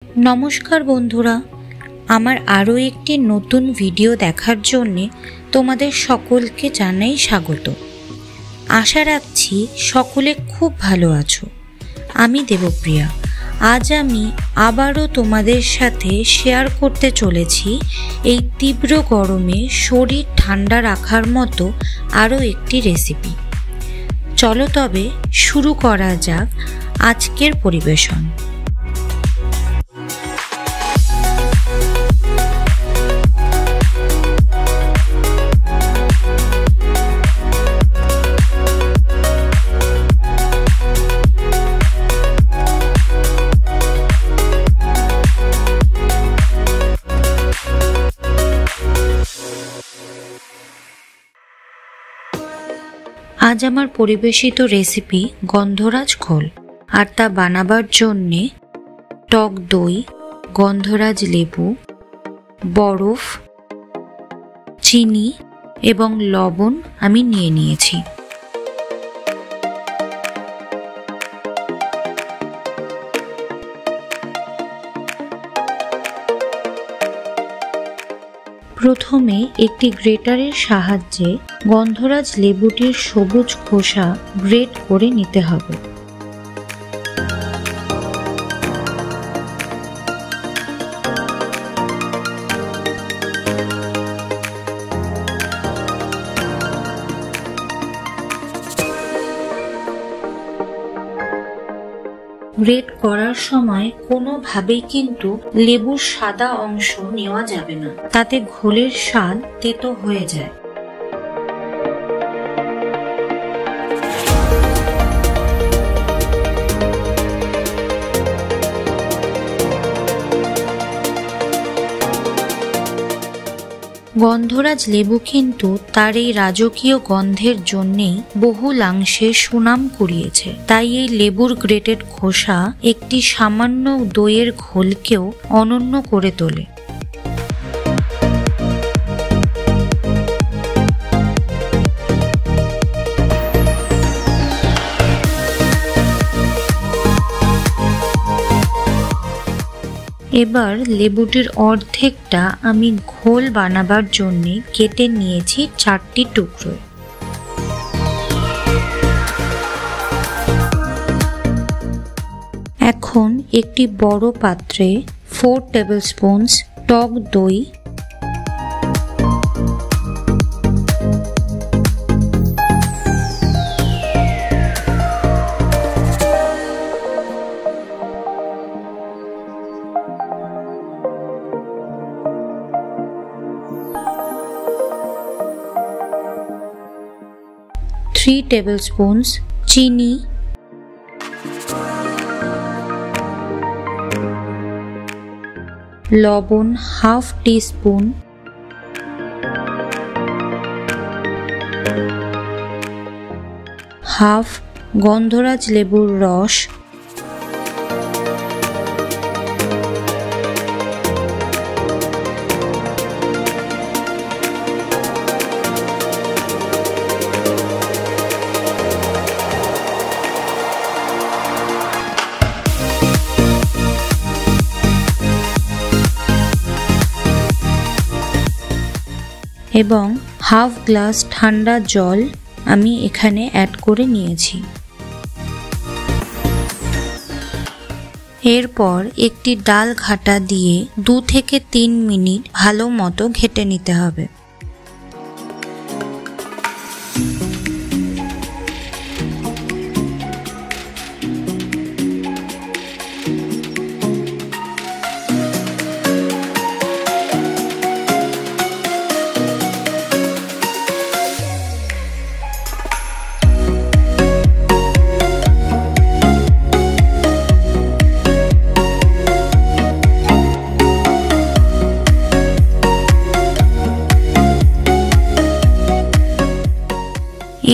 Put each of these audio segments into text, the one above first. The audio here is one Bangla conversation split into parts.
নমস্কার বন্ধুরা, আমার আরও একটি নতুন ভিডিও দেখার জন্যে তোমাদের সকলকে জানাই স্বাগত। আশা রাখছি সকলে খুব ভালো আছো। আমি দেবপ্রিয়া। আজ আমি আবারও তোমাদের সাথে শেয়ার করতে চলেছি এই তীব্র গরমে শরীর ঠান্ডা রাখার মতো আরও একটি রেসিপি। চলো তবে শুরু করা যাক আজকের পরিবেশন। আজ আমার পরিবেশিত রেসিপি গন্ধরাজ ঘোল, আর তা বানাবার জন্যে টক দই, গন্ধরাজ লেবু, বরফ, চিনি এবং লবণ আমি নিয়ে নিয়েছি। প্রথমে একটি গ্রেটারের সাহায্যে গন্ধরাজ লেবুটির সবুজ খোসা গ্রেট করে নিতে হবে। গ্রেট করার সময় কোনোভাবেই কিন্তু লেবুর সাদা অংশ নেওয়া যাবে না, তাতে ঘোলের স্বাদ তেতো হয়ে যায়। গন্ধরাজ লেবু কিন্তু তার এই রাজকীয় গন্ধের জন্যেই বহুলাংশে সুনাম কুড়িয়েছে। তাই এই লেবুর গ্রেটেড খোসা একটি সামান্য দইয়ের ঘোলকেও অনন্য করে তোলে। এবার লেবুটির অর্ধেকটা আমি ঘোল বানাবার জন্য কেটে নিয়েছি 4টি টুকরো। এখন একটি বড় পাত্রে 4 টেবিলস্পুন টক দই, थ्री टेबलस्पून चीनी, लवण हाफ टीस्पून, हाफ गंधराज लेबुर रस, এবং হাফ গ্লাস ঠান্ডা জল আমি এখানে অ্যাড করে নিয়েছি। এরপর একটি ডাল ঘাটা দিয়ে 2 থেকে 3 মিনিট ভালো মতো ঘেটে নিতে হবে।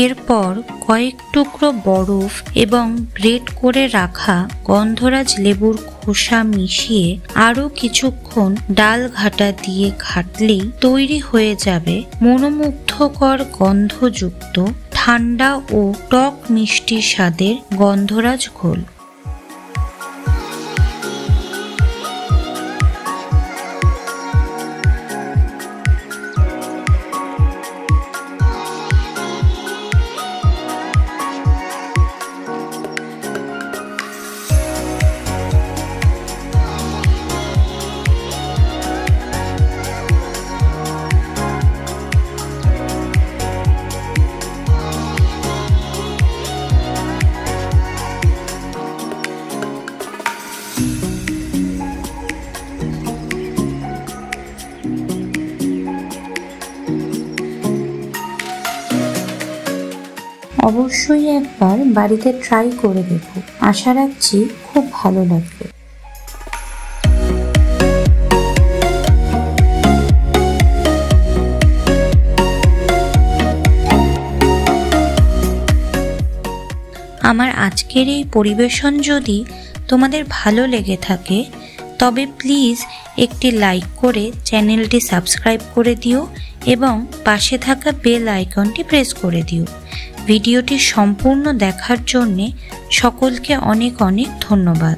এরপর কয়েক টুকরো বরফ এবং গ্রেট করে রাখা গন্ধরাজ লেবুর খোসা মিশিয়ে আরো কিছুক্ষণ ডাল ঘাটা দিয়ে ঘাটলেই তৈরি হয়ে যাবে মনোমুগ্ধকর গন্ধযুক্ত ঠান্ডা ও টক মিষ্টি স্বাদের গন্ধরাজ ঘোল। অবশ্যই একবার বাড়িতে ট্রাই করে দেখো। আশা রাখছি খুব ভালো লাগবে। আমার আজকের এই পরিবেশন যদি তোমাদের ভালো লেগে থাকে তবে প্লিজ একটি লাইক করে চ্যানেলটি সাবস্ক্রাইব করে দিও এবং পাশে থাকা বেল আইকনটি প্রেস করে দিও। ভিডিওটি সম্পূর্ণ দেখার জন্যে সকলকে অনেক অনেক ধন্যবাদ।